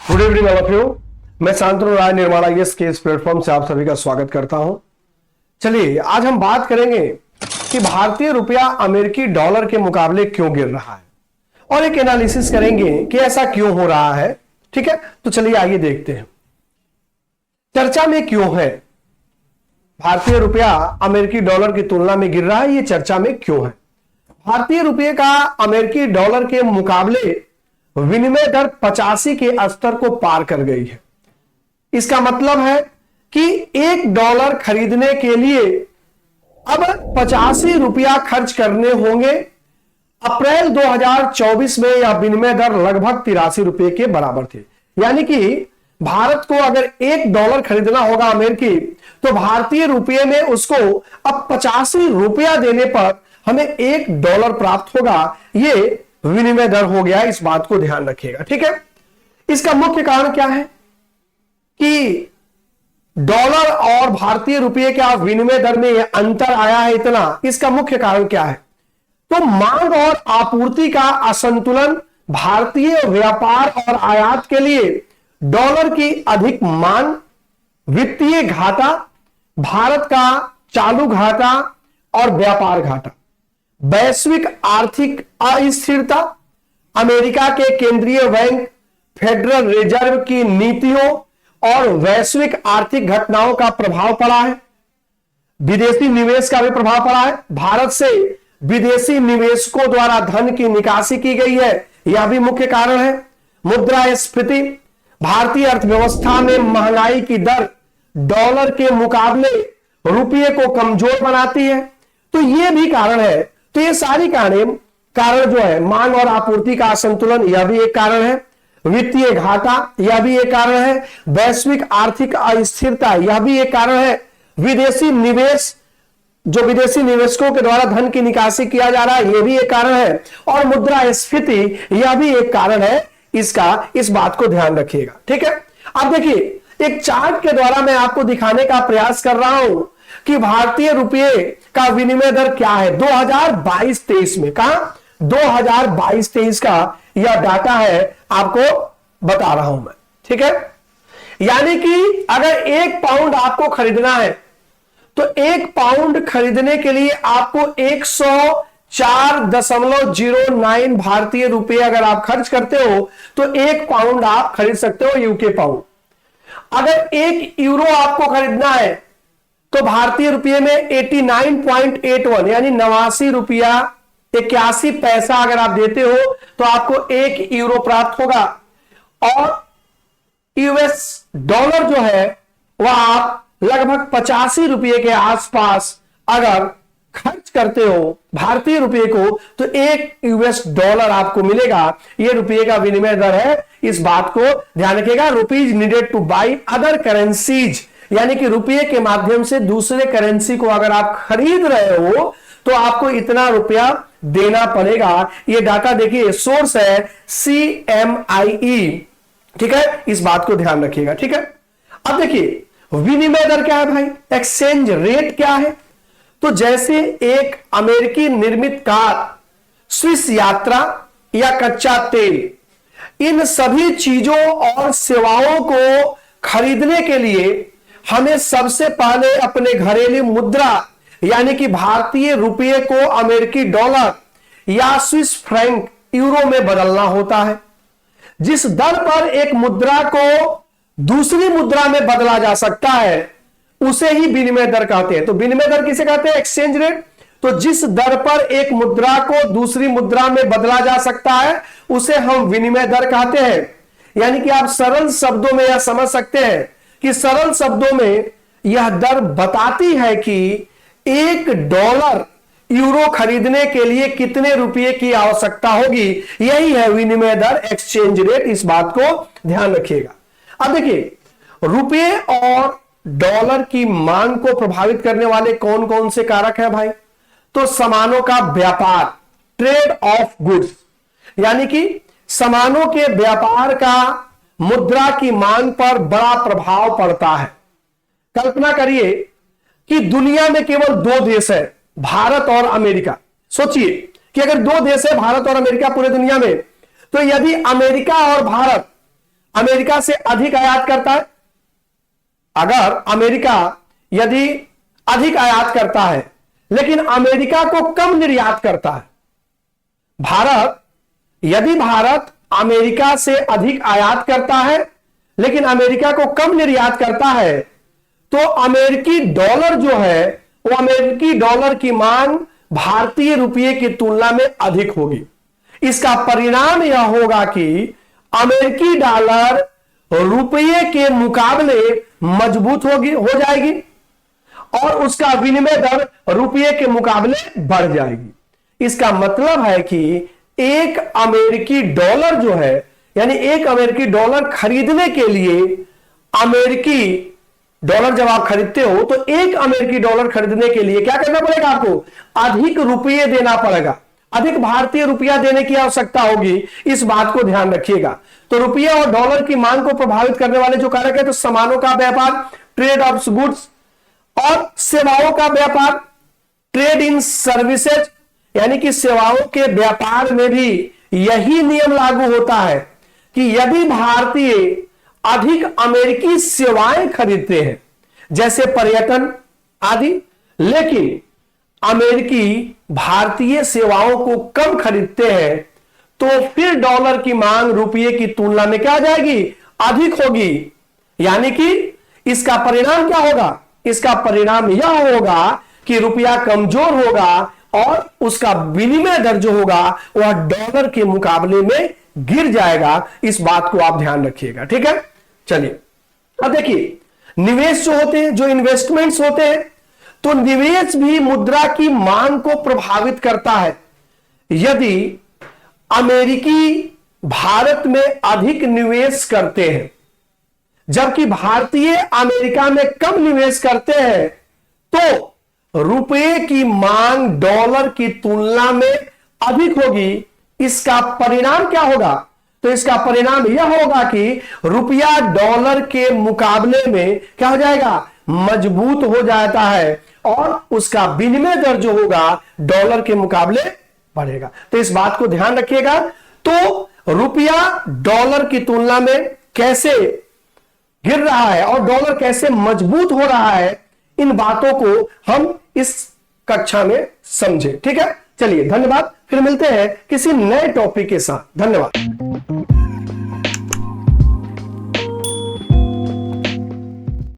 Good evening all of you. मैं शांतनु राय निर्माण IAS के इस प्लेटफॉर्म से आप सभी का स्वागत करता हूं। चलिए आज हम बात करेंगे कि भारतीय रुपया अमेरिकी डॉलर के मुकाबले क्यों गिर रहा है और एक एनालिसिस करेंगे कि ऐसा क्यों हो रहा है। ठीक है, तो चलिए आइए देखते हैं चर्चा में क्यों है भारतीय रुपया अमेरिकी डॉलर की तुलना में गिर रहा है। यह चर्चा में क्यों है? भारतीय रुपये का अमेरिकी डॉलर के मुकाबले विनिमय दर 85 के स्तर को पार कर गई है। इसका मतलब है कि $1 खरीदने के लिए अब 85 रुपया खर्च करने होंगे। अप्रैल 2024 में यह विनिमय दर लगभग 83 रुपए के बराबर थे। यानी कि भारत को अगर $1 खरीदना होगा अमेरिकी, तो भारतीय रुपये में उसको अब 85 रुपया देने पर हमें $1 प्राप्त होगा। यह विनिमय दर हो गया, इस बात को ध्यान रखिएगा। ठीक है, इसका मुख्य कारण क्या है कि डॉलर और भारतीय रुपये का विनिमय दर में यह अंतर आया है इतना। इसका मुख्य कारण क्या है? तो मांग और आपूर्ति का असंतुलन, भारतीय व्यापार और आयात के लिए डॉलर की अधिक मांग, वित्तीय घाटा, भारत का चालू घाटा और व्यापार घाटा, वैश्विक आर्थिक अस्थिरता, अमेरिका के केंद्रीय बैंक फेडरल रिजर्व की नीतियों और वैश्विक आर्थिक घटनाओं का प्रभाव पड़ा है। विदेशी निवेश का भी प्रभाव पड़ा है। भारत से विदेशी निवेशकों द्वारा धन की निकासी की गई है, यह भी मुख्य कारण है। मुद्रास्फीति, भारतीय अर्थव्यवस्था में महंगाई की दर डॉलर के मुकाबले रुपये को कमजोर बनाती है, तो यह भी कारण है। तो ये सारी कारण जो है, मांग और आपूर्ति का असंतुलन, यह भी एक कारण है। वित्तीय घाटा, यह भी एक कारण है। वैश्विक आर्थिक अस्थिरता, यह भी एक कारण है। विदेशी निवेश, जो विदेशी निवेशकों के द्वारा धन की निकासी किया जा रहा है, यह भी एक कारण है। और मुद्रास्फीति, यह भी एक कारण है। इस बात को ध्यान रखिएगा। ठीक है, अब देखिए एक चार्ट के द्वारा मैं आपको दिखाने का प्रयास कर रहा हूं कि भारतीय रुपये का विनिमय दर क्या है 2022-23 में। कहा 2022-23 का यह डाटा है, आपको बता रहा हूं मैं। ठीक है, यानी कि अगर 1 पाउंड आपको खरीदना है तो 1 पाउंड खरीदने के लिए आपको 104.09 भारतीय रुपये अगर आप खर्च करते हो तो 1 पाउंड आप खरीद सकते हो यूके पाउंड। अगर 1 यूरो आपको खरीदना है तो भारतीय रुपये में 89.81 यानी 89 रुपया 81 पैसा अगर आप देते हो तो आपको 1 यूरो प्राप्त होगा। और यूएस डॉलर जो है वह आप लगभग 85 रुपये के आसपास अगर खर्च करते हो भारतीय रुपये को तो 1 यूएस डॉलर आपको मिलेगा। यह रुपये का विनिमय दर है, इस बात को ध्यान रखिएगा। Rupees needed two by other currencies, यानी कि रुपये के माध्यम से दूसरे करेंसी को अगर आप खरीद रहे हो तो आपको इतना रुपया देना पड़ेगा। ये डाटा देखिए, सोर्स है CMIE। ठीक है, इस बात को ध्यान रखिएगा। ठीक है, अब देखिए विनिमय दर क्या है भाई, एक्सचेंज रेट क्या है। तो जैसे एक अमेरिकी निर्मित कार, स्विस यात्रा या कच्चा तेल, इन सभी चीजों और सेवाओं को खरीदने के लिए हमें सबसे पहले अपने घरेलू मुद्रा यानी कि भारतीय रुपये को अमेरिकी डॉलर या स्विस फ्रैंक यूरो में बदलना होता है। जिस दर पर एक मुद्रा को दूसरी मुद्रा में बदला जा सकता है उसे ही विनिमय दर कहते हैं। तो विनिमय दर किसे कहते हैं? Exchange rate. तो जिस दर पर एक मुद्रा को दूसरी मुद्रा में बदला जा सकता है उसे हम विनिमय दर कहते हैं। यानी कि आप सरल शब्दों में यह समझ सकते हैं कि सरल शब्दों में यह दर बताती है कि $1 यूरो खरीदने के लिए कितने रुपए की आवश्यकता होगी। यही है विनिमय दर, एक्सचेंज रेट। इस बात को ध्यान रखिएगा। अब देखिए रुपये और डॉलर की मांग को प्रभावित करने वाले कौन कौन से कारक हैं भाई? तो सामानों का व्यापार, ट्रेड ऑफ गुड्स, यानी कि सामानों के व्यापार का मुद्रा की मांग पर बड़ा प्रभाव पड़ता है। कल्पना करिए कि दुनिया में केवल 2 देश है, भारत और अमेरिका। सोचिए कि अगर 2 देश है, भारत और अमेरिका पूरे दुनिया में, तो यदि अमेरिका और भारत अमेरिका से अधिक आयात करता है, अगर अमेरिका यदि अधिक आयात करता है लेकिन अमेरिका को कम निर्यात करता है, यदि भारत अमेरिका से अधिक आयात करता है लेकिन अमेरिका को कम निर्यात करता है, तो अमेरिकी डॉलर जो है वो अमेरिकी डॉलर की मांग भारतीय रुपये की तुलना में अधिक होगी। इसका परिणाम यह होगा कि अमेरिकी डॉलर रुपये के मुकाबले मजबूत हो जाएगी और उसका विनिमय दर रुपये के मुकाबले बढ़ जाएगी। इसका मतलब है कि एक अमेरिकी डॉलर जो है, यानी एक अमेरिकी डॉलर खरीदने के लिए, अमेरिकी डॉलर जब आप खरीदते हो तो एक अमेरिकी डॉलर खरीदने के लिए क्या करना पड़ेगा? आपको अधिक रुपये देना पड़ेगा, अधिक भारतीय रुपया देने की आवश्यकता होगी। इस बात को ध्यान रखिएगा। तो रुपया और डॉलर की मांग को प्रभावित करने वाले जो कारक है, तो सामानों का व्यापार, ट्रेड ऑफ गुड्स, और सेवाओं का व्यापार, ट्रेड इन सर्विसेज, यानी कि सेवाओं के व्यापार में भी यही नियम लागू होता है कि यदि भारतीय अधिक अमेरिकी सेवाएं खरीदते हैं जैसे पर्यटन आदि, लेकिन अमेरिकी भारतीय सेवाओं को कम खरीदते हैं, तो फिर डॉलर की मांग रुपये की तुलना में क्या जाएगी? अधिक होगी। यानी कि इसका परिणाम क्या होगा? इसका परिणाम यह होगा कि रुपया कमजोर होगा और उसका विनिमय दर जो होगा वह डॉलर के मुकाबले में गिर जाएगा। इस बात को आप ध्यान रखिएगा, ठीक है। चलिए अब देखिए, निवेश जो होते हैं, जो इन्वेस्टमेंट्स होते हैं, तो निवेश भी मुद्रा की मांग को प्रभावित करता है। यदि अमेरिकी भारत में अधिक निवेश करते हैं जबकि भारतीय अमेरिका में कम निवेश करते हैं, तो रुपये की मांग डॉलर की तुलना में अधिक होगी। इसका परिणाम क्या होगा? तो इसका परिणाम यह होगा कि रुपया डॉलर के मुकाबले में क्या हो जाएगा? मजबूत हो जाता है और उसका विनिमय दर जो होगा डॉलर के मुकाबले बढ़ेगा। तो इस बात को ध्यान रखिएगा। तो रुपया डॉलर की तुलना में कैसे गिर रहा है और डॉलर कैसे मजबूत हो रहा है, इन बातों को हम इस कक्षा में समझे, ठीक है। चलिए धन्यवाद, फिर मिलते हैं किसी नए टॉपिक के साथ। धन्यवाद।